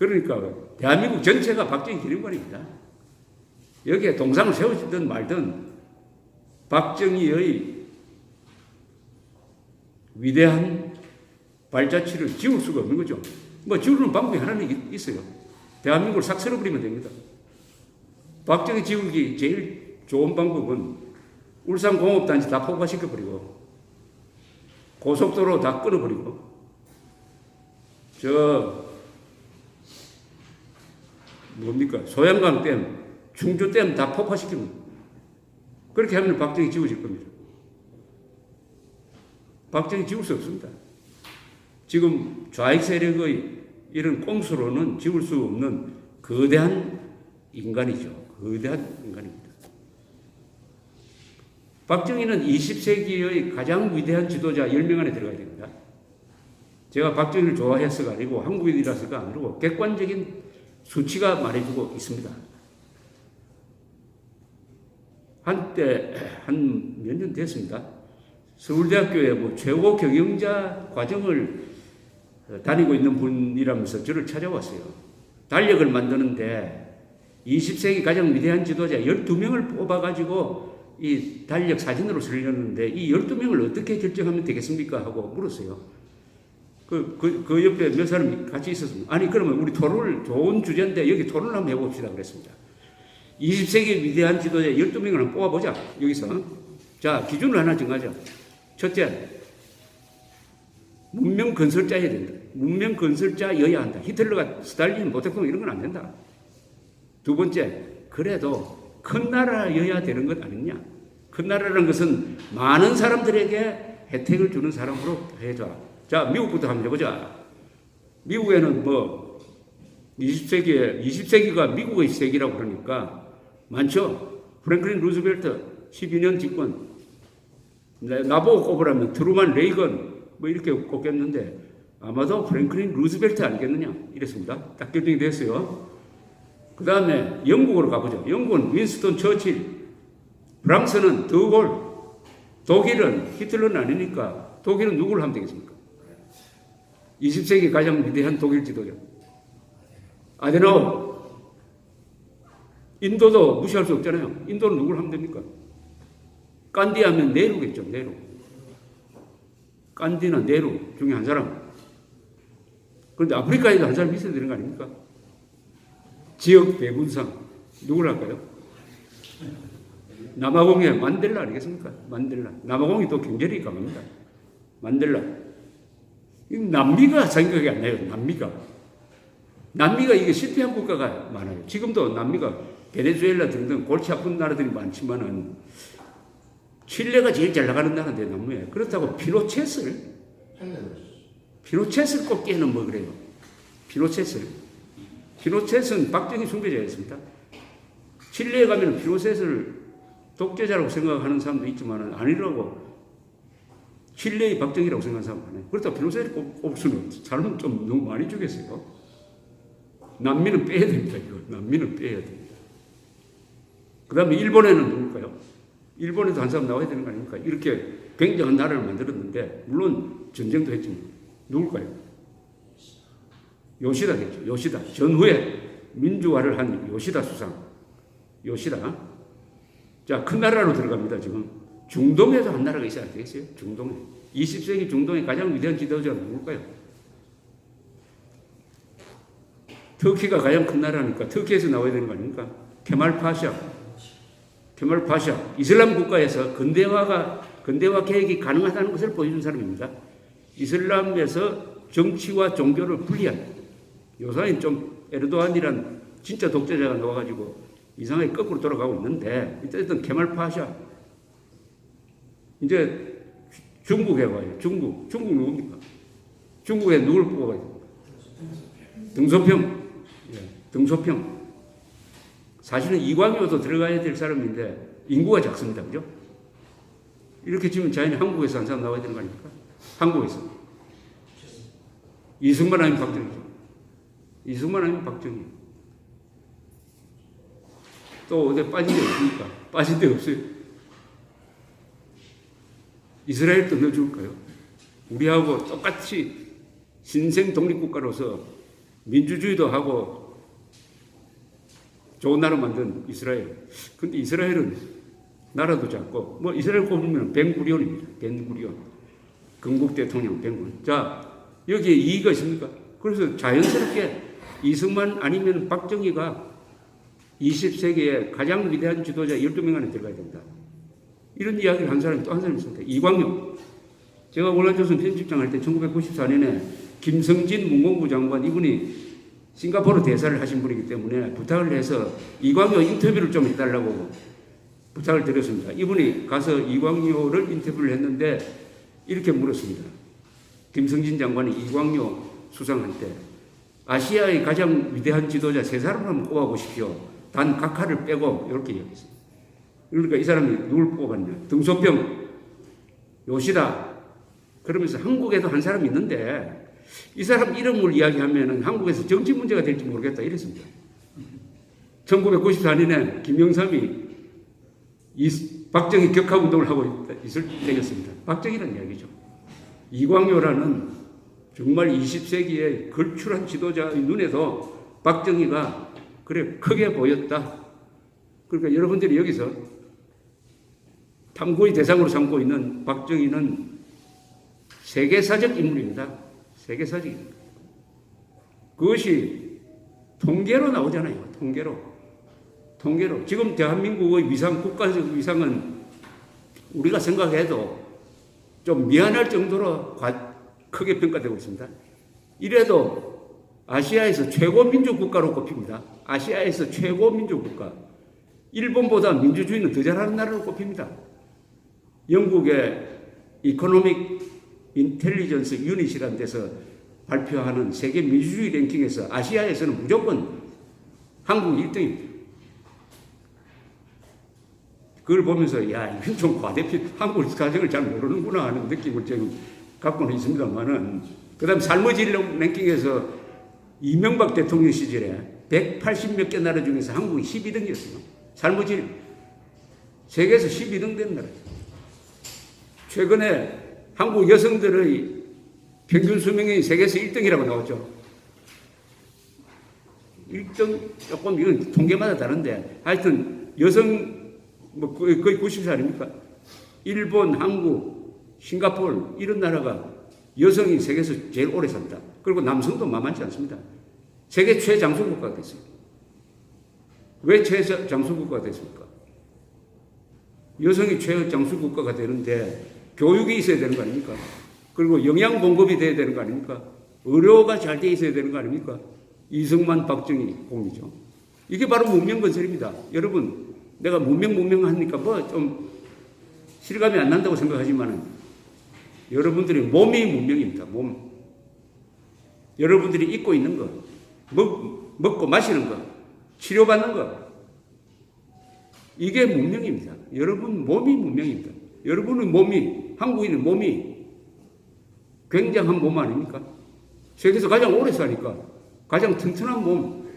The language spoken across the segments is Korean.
그러니까 대한민국 전체가 박정희 기념관입니다. 여기에 동상을 세우시든 말든 박정희의 위대한 발자취를 지울 수가 없는 거죠. 뭐 지우는 방법이 하나는 있어요. 대한민국을 싹 쓸어버리면 됩니다. 박정희 지우기 제일 좋은 방법은 울산공업단지 다 폭파시켜버리고 고속도로 다 끊어버리고 소양강댐, 충주댐 다 폭파시키면 그렇게 하면 박정희 지워질 겁니다. 박정희 지울 수 없습니다. 지금 좌익 세력의 이런 꼼수로는 지울 수 없는 거대한 인간이죠. 거대한 인간입니다. 박정희는 20세기의 가장 위대한 지도자 10명 안에 들어가야 됩니다. 제가 박정희를 좋아해서가 아니고 한국인이라서가 아니고 객관적인 수치가 말해주고 있습니다. 한때 한 몇 년 됐습니다. 서울대학교에 뭐 최고 경영자 과정을 다니고 있는 분이라면서 저를 찾아왔어요. 달력을 만드는데 20세기 가장 위대한 지도자 12명을 뽑아가지고 이 달력 사진으로 쓰려는데 이 12명을 어떻게 결정하면 되겠습니까? 하고 물었어요. 그 옆에 몇 사람이 같이 있었습니다. 아니, 그러면 우리 토론을, 좋은 주제인데 여기 토론을 한번 해봅시다. 그랬습니다. 20세기 위대한 지도자 12명을 한번 뽑아보자. 여기서. 자, 기준을 하나 정하자. 첫째, 문명 건설자여야 된다. 문명 건설자여야 한다. 히틀러가 스탈린, 모택동 이런 건 안 된다. 두 번째, 그래도 큰 나라여야 되는 것 아니냐. 큰 나라라는 것은 많은 사람들에게 혜택을 주는 사람으로 해줘. 자, 미국부터 한번 해보자. 미국에는 뭐 20세기가 미국의 세기라고 그러니까 많죠. 프랭클린 루즈벨트 12년 집권. 나보고 꼽으라면 트루만, 레이건 뭐 이렇게 꼽겠는데 아마도 프랭클린 루즈벨트 아니겠느냐 이랬습니다. 딱 결정이 됐어요. 그 다음에 영국으로 가보죠. 영국은 윈스턴 처칠, 프랑스는 드골, 독일은 히틀러는 아니니까 독일은 누구를 하면 되겠습니까? 20세기 가장 위대한 독일 지도자 아데나우. 인도도 무시할 수 없잖아요. 인도는 누구를 하면 됩니까? 간디 하면 네루겠죠. 네루. 간디나 네루 중에 한 사람. 그런데 아프리카에도 한 사람 있어야 되는 거 아닙니까? 지역 배분상 누구를 할까요? 남아공의 만델라 아니겠습니까? 만델라. 남아공이 또 경제력이 강합니다. 만델라. 남미가 생각이 안 나요. 남미가 이게 실패한 국가가 많아요. 지금도 남미가 베네수엘라 등등 골치 아픈 나라들이 많지만은 칠레가 제일 잘 나가는 나라인데 남미에. 그렇다고 피노쳇을 꼽기에는 뭐 그래요. 피노쳇은 박정희 숭배자였습니다. 칠레에 가면 피노쳇을 독재자라고 생각하는 사람도 있지만은 아니라고. 칠레의 박정희라고 생각하는 사람 많아요. 그렇다고 피노쳇을 꼽을 수는 사람은 좀 너무 많이 주겠어요. 남미는 빼야 됩니다. 이거. 남미는 빼야 됩니다. 그 다음에 일본에는 누굴까요? 일본에도 한 사람 나와야 되는 거 아닙니까? 이렇게 굉장한 나라를 만들었는데 물론 전쟁도 했지만 누굴까요? 요시다겠죠. 요시다. 전후에 민주화를 한 요시다 수상. 요시다. 자, 큰 나라로 들어갑니다. 지금 중동에도 한 나라가 있어야 되겠어요? 중동에. 20세기 중동의 가장 위대한 지도자는 누굴까요? 터키가 가장 큰 나라니까 터키에서 나와야 되는 거 아닙니까? 케말 파샤. 이슬람 국가에서 근대화 계획이 가능하다는 것을 보여준 사람입니다. 이슬람에서 정치와 종교를 분리한. 요새는 좀 에르도안이란 진짜 독재자가 나와가지고 이상하게 거꾸로 돌아가고 있는데 어쨌든 케말 파샤. 이제 중국에 와요. 중국 누굽니까? 중국에 누굴 뽑아요? 등소평. 사실은 이광효도 들어가야 될 사람인데 인구가 작습니다. 그죠? 이렇게 치면 자연히 한국에서 한 사람 나와야 되는 거 아닙니까? 한국에서. 이승만 아니면 박정희죠. 이승만 아니면 박정희. 또 어디 빠진 데 없습니까? 빠진 데 없어요. 이스라엘도 넣어줄까요? 우리하고 똑같이 신생 독립국가로서 민주주의도 하고 좋은 나라 만든 이스라엘. 근데 이스라엘은 나라도 작고, 뭐 이스라엘 꼽으면 벤구리온입니다. 벤구리온. 건국 대통령 벤구리온. 자, 여기에 이의가 있습니까? 그래서 자연스럽게 이승만 아니면 박정희가 20세기의 가장 위대한 지도자 12명 안에 들어가야 된다. 이런 이야기를 한 사람이 또 한 사람이 있습니다. 이광용. 제가 월남조선 편집장 할 때 1994년에 김성진 문공부 장관, 이분이 싱가포르 대사를 하신 분이기 때문에 부탁을 해서 이광용 인터뷰를 좀 해달라고 부탁을 드렸습니다. 이분이 가서 이광용을 인터뷰를 했는데 이렇게 물었습니다. 김성진 장관이 이광용 수상한테 아시아의 가장 위대한 지도자 세 사람을 한번 꼽아보십시오. 단 각하를 빼고 이렇게 얘기했어요. 그러니까 이 사람이 누굴 뽑았냐. 등소평, 요시다. 그러면서 한국에도 한 사람이 있는데 이 사람 이름을 이야기하면 한국에서 정치 문제가 될지 모르겠다 이랬습니다. 1994년에 김영삼이 박정희 격하운동을 하고 있을 때였습니다. 박정희라는 이야기죠. 이광요라는 정말 20세기의 걸출한 지도자의 눈에도 박정희가 그래 크게 보였다. 그러니까 여러분들이 여기서 탐구의 대상으로 삼고 있는 박정희는 세계사적 인물입니다. 세계사적 인물. 그것이 통계로 나오잖아요. 통계로. 지금 대한민국의 위상, 국가적 위상은 우리가 생각해도 좀 미안할 정도로 크게 평가되고 있습니다. 이래도 아시아에서 최고 민주국가로 꼽힙니다. 아시아에서 최고 민주국가. 일본보다 민주주의는 더 잘하는 나라로 꼽힙니다. 영국의 이코노믹 인텔리전스 유닛이라는 데서 발표하는 세계 민주주의 랭킹에서 아시아에서는 무조건 한국이 1등입니다. 그걸 보면서 야 이건 좀 과대필 한국 가정을 잘 모르는구나 하는 느낌을 지금 갖고는 있습니다만은 그 다음 삶의 랭킹에서 이명박 대통령 시절에 180몇 개 나라 중에서 한국이 12등이었어요. 삶의 질 세계에서 12등 된 나라예요. 최근에 한국 여성들의 평균 수명이 세계에서 1등이라고 나왔죠. 1등 조금 이건 통계마다 다른데 하여튼 여성 뭐 거의 90살 아닙니까? 일본, 한국, 싱가포르 이런 나라가 여성이 세계에서 제일 오래 산다. 그리고 남성도 만만치 않습니다. 세계 최장수 국가가 됐어요. 왜 최장수 국가가 됐습니까? 여성이 최장수 국가가 되는데 교육이 있어야 되는 거 아닙니까? 그리고 영양 공급이 돼야 되는 거 아닙니까? 의료가 잘 돼 있어야 되는 거 아닙니까? 이승만, 박정희 공이죠. 이게 바로 문명 건설입니다. 여러분, 내가 문명 하니까 뭐 좀 실감이 안 난다고 생각하지만 여러분들이 몸이 문명입니다. 몸. 여러분들이 입고 있는 거, 먹고 마시는 거, 치료받는 거. 이게 문명입니다. 여러분 몸이 문명입니다. 여러분은 몸이, 한국인은 몸이 굉장한 몸 아닙니까? 세계에서 가장 오래 사니까 가장 튼튼한 몸,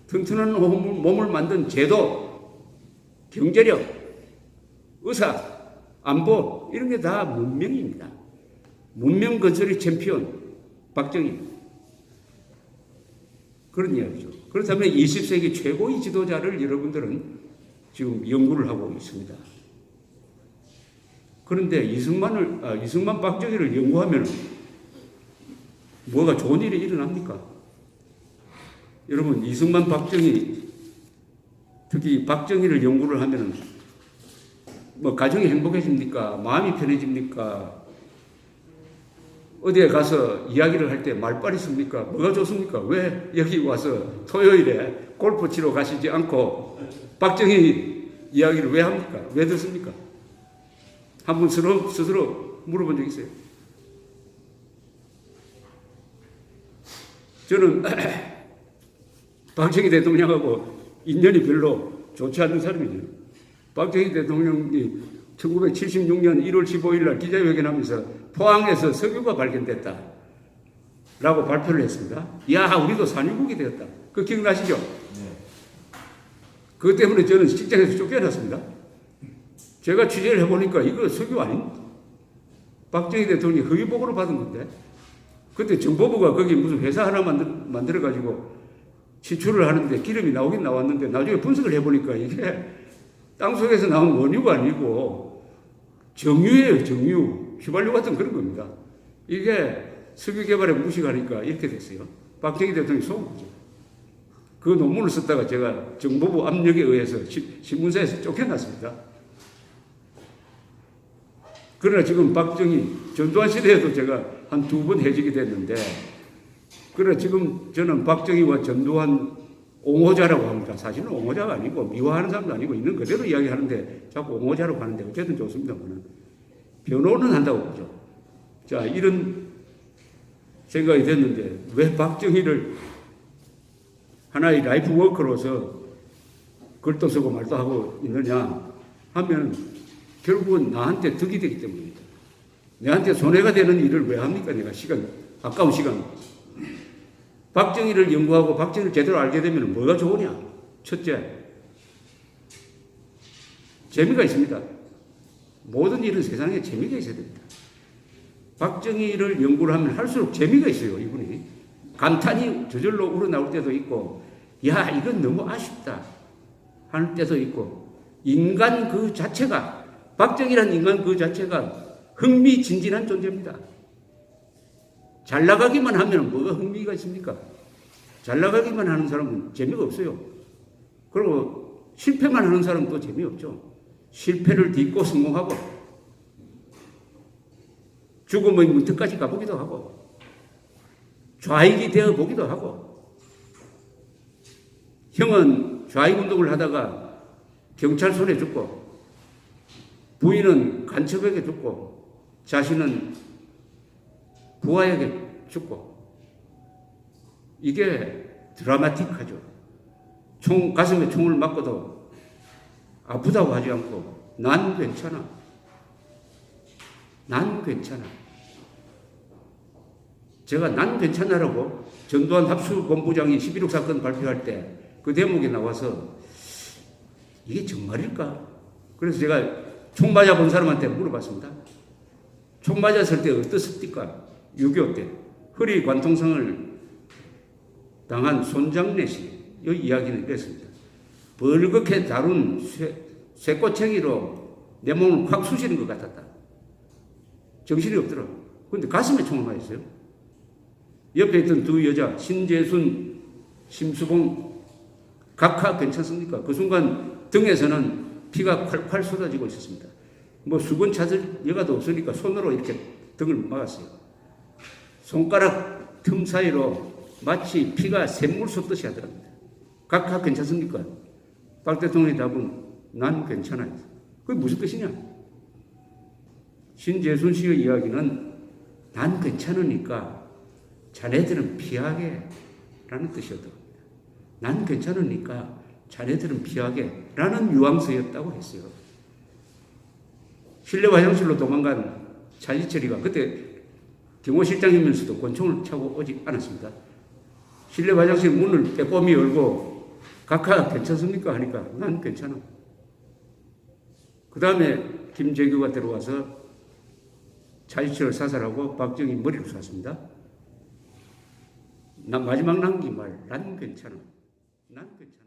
튼튼한 몸을 만든 제도, 경제력, 의사, 안보 이런 게 다 문명입니다. 문명 건설의 챔피언 박정희 그런 이야기죠. 그렇다면 20세기 최고의 지도자를 여러분들은 지금 연구를 하고 있습니다. 그런데 이승만 박정희를 연구하면 뭐가 좋은 일이 일어납니까? 여러분 이승만 박정희 특히 박정희를 연구를 하면 뭐 가정이 행복해집니까? 마음이 편해집니까? 어디에 가서 이야기를 할 때 말빨이 씁니까? 뭐가 좋습니까? 왜 여기 와서 토요일에 골프 치러 가시지 않고 박정희 이야기를 왜 합니까? 왜 듣습니까? 한번 스스로 물어본 적 있어요? 저는 박정희 대통령하고 인연이 별로 좋지 않는 사람이에요. 박정희 대통령이 1976년 1월 15일 날 기자회견하면서 포항에서 석유가 발견됐다 라고 발표를 했습니다. 야, 우리도 산유국이 되었다. 그거 기억나시죠? 네. 그것 때문에 저는 직장에서 쫓겨났습니다. 제가 취재를 해보니까 이거 석유 아닙니다. 박정희 대통령이 허위보고를 받은 건데 그때 정보부가 거기 무슨 회사 하나 만들어가지고 시추를 하는데 기름이 나오긴 나왔는데 나중에 분석을 해보니까 이게 땅속에서 나온 원유가 아니고 정유예요, 정유. 휘발유 같은 그런 겁니다. 이게 석유 개발에 무식하니까 이렇게 됐어요. 박정희 대통령이 속은 거죠. 그 논문을 썼다가 제가 정보부 압력에 의해서 신문사에서 쫓겨났습니다. 그러나 지금 박정희, 전두환 시대에도 제가 한 2번 해직이 됐는데, 그러나 지금 저는 박정희와 전두환 옹호자라고 합니다. 사실은 옹호자가 아니고 미화하는 사람도 아니고 있는 그대로 이야기하는데 자꾸 옹호자라고 하는데 어쨌든 좋습니다만 변호는 한다고 보죠. 자, 이런 생각이 됐는데 왜 박정희를 하나의 라이프 워커로서 글도 쓰고 말도 하고 있느냐 하면 결국은 나한테 득이 되기 때문입니다. 내한테 손해가 되는 일을 왜 합니까? 내가 아까운 시간. 박정희를 연구하고 박정희를 제대로 알게 되면 뭐가 좋으냐? 첫째, 재미가 있습니다. 모든 일은 세상에 재미가 있어야 됩니다. 박정희를 연구를 하면 할수록 재미가 있어요, 이분이. 감탄이 저절로 우러나올 때도 있고, 야, 이건 너무 아쉽다 하는 때도 있고, 인간 그 자체가, 박정희란 인간 그 자체가 흥미진진한 존재입니다. 잘 나가기만 하면 뭐가 흥미가 있습니까? 잘 나가기만 하는 사람은 재미가 없어요. 그리고 실패만 하는 사람은 또 재미없죠. 실패를 딛고 성공하고 죽음의 문턱까지 가보기도 하고 좌익이 되어보기도 하고 형은 좌익 운동을 하다가 경찰 손에 죽고 부인은 간첩에게 죽고 자신은 부하에게 죽고 이게 드라마틱하죠. 가슴에 총을 맞고도 아프다고 하지 않고 난 괜찮아. 난 괜찮아. 제가 난 괜찮아라고 전두환 합수본부장이 11.6 사건 발표할 때 그 대목에 나와서 이게 정말일까? 그래서 제가 총 맞아본 사람한테 물어봤습니다. 총 맞았을 때 어떻습니까? 6.25 때 허리 관통상을 당한 손장래 씨의 이야기는 이랬습니다. 벌겋게 다룬 쇠꼬챙이로 내 몸을 확 쑤시는 것 같았다. 정신이 없더라고. 그런데 가슴에 총을 맞았어요. 옆에 있던 두 여자 신재순, 심수봉 각하 괜찮습니까? 그 순간 등에서는 피가 콸콸 쏟아지고 있었습니다. 뭐 수건 찾을 여가도 없으니까 손으로 이렇게 등을 막았어요. 손가락 틈 사이로 마치 피가 샘물 쏟듯이 하더랍니다. 각하 괜찮습니까? 박 대통령의 답은 난 괜찮아요. 그게 무슨 뜻이냐? 신재순 씨의 이야기는 난 괜찮으니까 자네들은 피하게 라는 뜻이었던 겁니다. 난 괜찮으니까 자네들은 피하게 라는 뉘앙스였다고 했어요. 실내 화장실로 도망간 차지철이가 그때 경호실장이면서도 권총을 차고 오지 않았습니다. 실내 화장실 문을 빼꼼히 열고 각하 괜찮습니까? 하니까 난 괜찮아. 그 다음에 김재규가 들어와서 차지철을 사살하고 박정희 머리를 쐈습니다. 마지막 남긴 말, 난 괜찮아. 난 괜찮아.